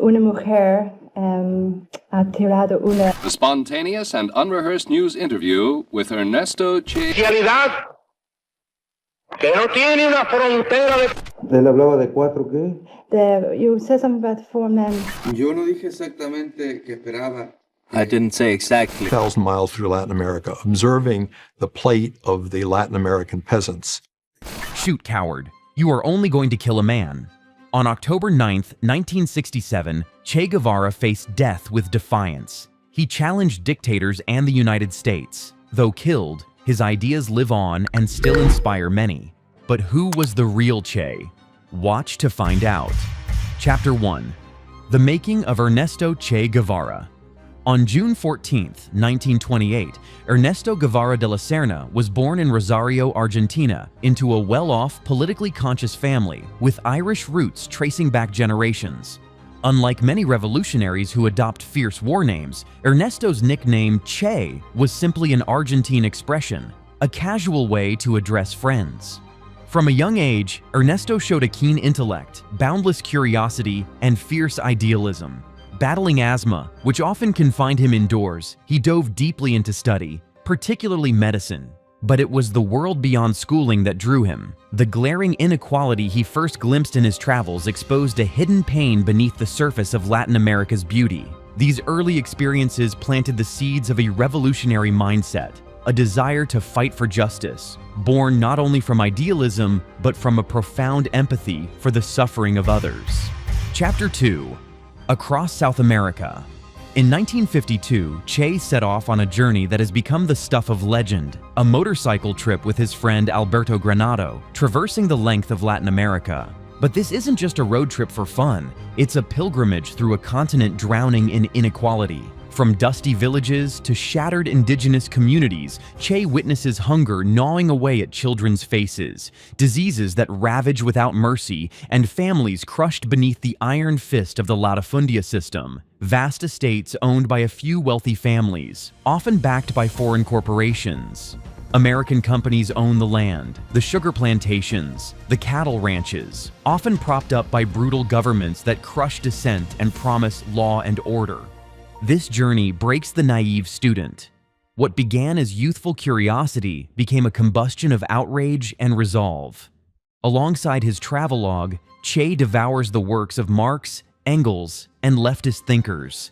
una mujer ha tirado una... The spontaneous and unrehearsed news interview with Ernesto Che. Que no tiene una frontera de... ¿Él hablaba de cuatro qué? You said something about 4 men. Yo no dije exactamente que esperaba. I didn't say exactly. 1,000 miles through Latin America, observing the plight of the Latin American peasants. Shoot, coward. You are only going to kill a man. On October 9th, 1967, Che Guevara faced death with defiance. He challenged dictators and the United States. Though killed, his ideas live on and still inspire many. But who was the real Che? Watch to find out. Chapter 1. The Making of Ernesto Che Guevara. On June 14, 1928, Ernesto Guevara de la Serna was born in Rosario, Argentina, into a well-off, politically conscious family with Irish roots tracing back generations. Unlike many revolutionaries who adopt fierce war names, Ernesto's nickname Che was simply an Argentine expression, a casual way to address friends. From a young age, Ernesto showed a keen intellect, boundless curiosity, and fierce idealism. Battling asthma, which often confined him indoors, he dove deeply into study, particularly medicine. But it was the world beyond schooling that drew him. The glaring inequality he first glimpsed in his travels exposed a hidden pain beneath the surface of Latin America's beauty. These early experiences planted the seeds of a revolutionary mindset, a desire to fight for justice, born not only from idealism, but from a profound empathy for the suffering of others. Chapter 2. Across South America. In 1952, Che set off on a journey that has become the stuff of legend, a motorcycle trip with his friend Alberto Granado, traversing the length of Latin America. But this isn't just a road trip for fun, it's a pilgrimage through a continent drowning in inequality. From dusty villages to shattered indigenous communities, Che witnesses hunger gnawing away at children's faces, diseases that ravage without mercy, and families crushed beneath the iron fist of the latifundia system. Vast estates owned by a few wealthy families, often backed by foreign corporations. American companies own the land, the sugar plantations, the cattle ranches, often propped up by brutal governments that crush dissent and promise law and order. This journey breaks the naive student. What began as youthful curiosity became a combustion of outrage and resolve. Alongside his travelogue, Che devours the works of Marx, Engels, and leftist thinkers.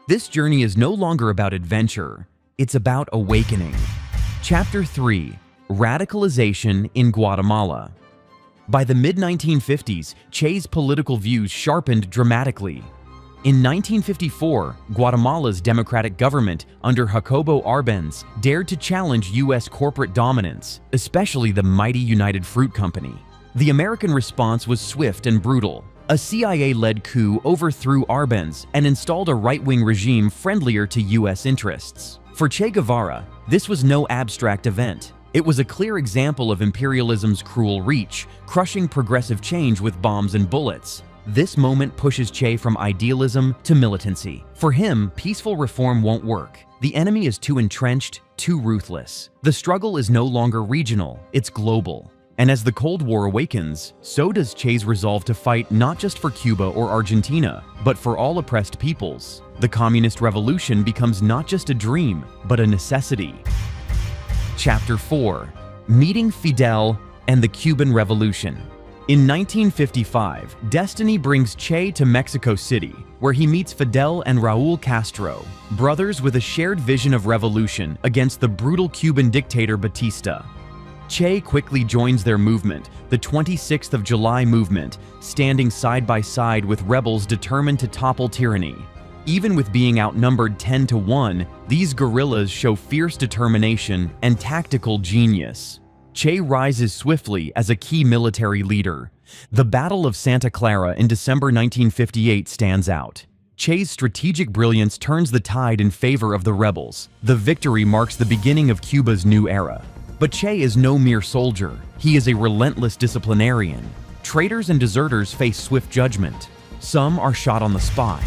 This journey is no longer about adventure, it's about awakening. Chapter 3. Radicalization in Guatemala. By the mid-1950s, Che's political views sharpened dramatically. In 1954, Guatemala's democratic government under Jacobo Arbenz dared to challenge U.S. corporate dominance, especially the mighty United Fruit Company. The American response was swift and brutal. A CIA-led coup overthrew Arbenz and installed a right-wing regime friendlier to U.S. interests. For Che Guevara, this was no abstract event. It was a clear example of imperialism's cruel reach, crushing progressive change with bombs and bullets. This moment pushes Che from idealism to militancy. For him, peaceful reform won't work. The enemy is too entrenched, too ruthless. The struggle is no longer regional, it's global. And as the Cold War awakens, so does Che's resolve to fight not just for Cuba or Argentina, but for all oppressed peoples. The communist revolution becomes not just a dream, but a necessity. Chapter 4. Meeting Fidel and the Cuban Revolution. In 1955, destiny brings Che to Mexico City, where he meets Fidel and Raúl Castro, brothers with a shared vision of revolution against the brutal Cuban dictator Batista. Che quickly joins their movement, the 26th of July movement, standing side by side with rebels determined to topple tyranny. Even with being outnumbered 10-1, these guerrillas show fierce determination and tactical genius. Che rises swiftly as a key military leader. The Battle of Santa Clara in December 1958 stands out. Che's strategic brilliance turns the tide in favor of the rebels. The victory marks the beginning of Cuba's new era. But Che is no mere soldier. He is a relentless disciplinarian. Traitors and deserters face swift judgment. Some are shot on the spot.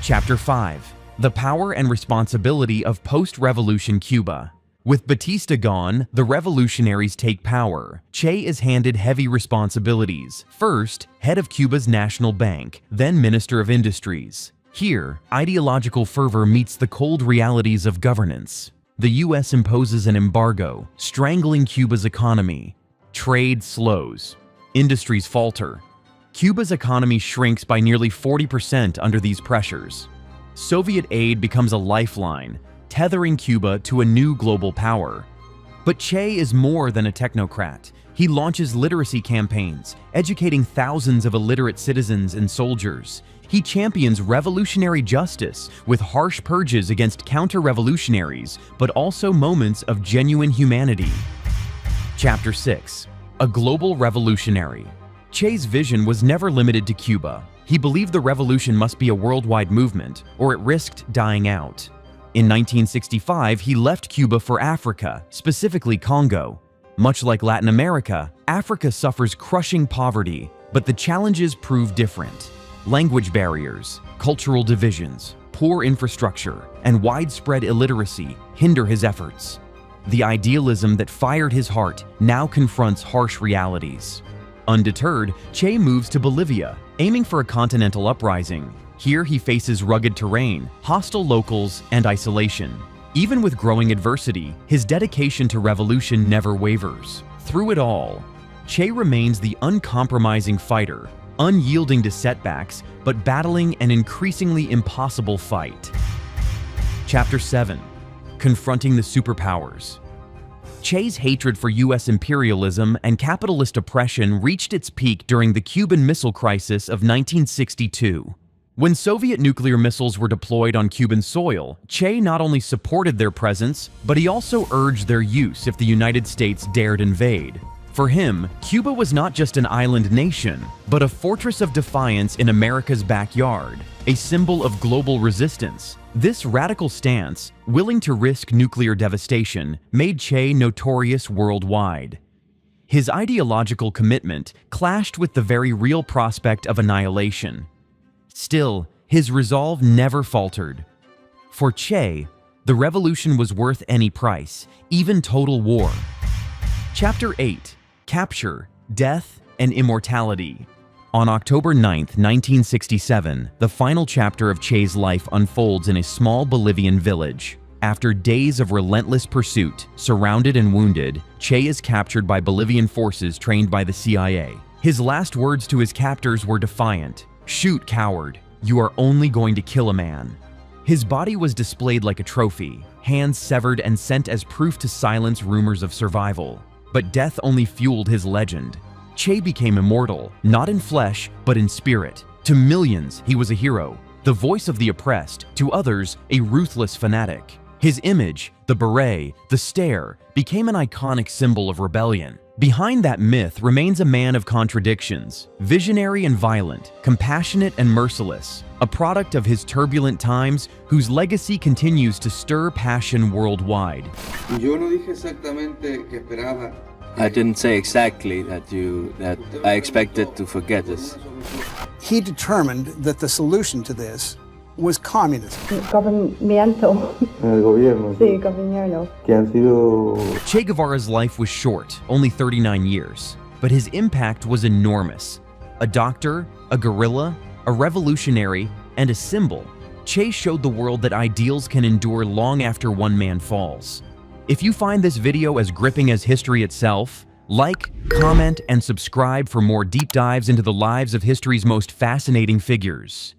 Chapter 5. The Power and Responsibility of Post-Revolution Cuba. With Batista gone, the revolutionaries take power. Che is handed heavy responsibilities. First, head of Cuba's National Bank, then Minister of Industries. Here, ideological fervor meets the cold realities of governance. The US imposes an embargo, strangling Cuba's economy. Trade slows. Industries falter. Cuba's economy shrinks by nearly 40% under these pressures. Soviet aid becomes a lifeline, tethering Cuba to a new global power. But Che is more than a technocrat. He launches literacy campaigns, educating thousands of illiterate citizens and soldiers. He champions revolutionary justice with harsh purges against counter-revolutionaries, but also moments of genuine humanity. Chapter 6. A Global Revolutionary. Che's vision was never limited to Cuba. He believed the revolution must be a worldwide movement, or it risked dying out. In 1965, he left Cuba for Africa, specifically Congo. Much like Latin America, Africa suffers crushing poverty, but the challenges prove different. Language barriers, cultural divisions, poor infrastructure, and widespread illiteracy hinder his efforts. The idealism that fired his heart now confronts harsh realities. Undeterred, Che moves to Bolivia, aiming for a continental uprising. Here he faces rugged terrain, hostile locals, and isolation. Even with growing adversity, his dedication to revolution never wavers. Through it all, Che remains the uncompromising fighter, unyielding to setbacks, but battling an increasingly impossible fight. Chapter 7. Confronting the Superpowers. Che's hatred for US imperialism and capitalist oppression reached its peak during the Cuban Missile Crisis of 1962. When Soviet nuclear missiles were deployed on Cuban soil, Che not only supported their presence, but he also urged their use if the United States dared invade. For him, Cuba was not just an island nation, but a fortress of defiance in America's backyard, a symbol of global resistance. This radical stance, willing to risk nuclear devastation, made Che notorious worldwide. His ideological commitment clashed with the very real prospect of annihilation. Still, his resolve never faltered. For Che, the revolution was worth any price, even total war. Chapter 8. Capture, Death, and Immortality. On October 9, 1967, the final chapter of Che's life unfolds in a small Bolivian village. After days of relentless pursuit, surrounded and wounded, Che is captured by Bolivian forces trained by the CIA. His last words to his captors were defiant. "Shoot, coward. You are only going to kill a man." His body was displayed like a trophy, hands severed and sent as proof to silence rumors of survival. But death only fueled his legend. Che became immortal, not in flesh, but in spirit. To millions, he was a hero, the voice of the oppressed, to others, a ruthless fanatic. His image, the beret, the stare, became an iconic symbol of rebellion. Behind that myth remains a man of contradictions, visionary and violent, compassionate and merciless, a product of his turbulent times whose legacy continues to stir passion worldwide. Yo no dije exactamente que esperaba. I didn't say exactly that I expected to forget this. He determined that the solution to this was communism. Governmental. El gobierno. Sí, gobierno. Que han sido. Che Guevara's life was short, only 39 years, but his impact was enormous. A doctor, a guerrilla, a revolutionary, and a symbol, Che showed the world that ideals can endure long after one man falls. If you find this video as gripping as history itself, like, comment, and subscribe for more deep dives into the lives of history's most fascinating figures.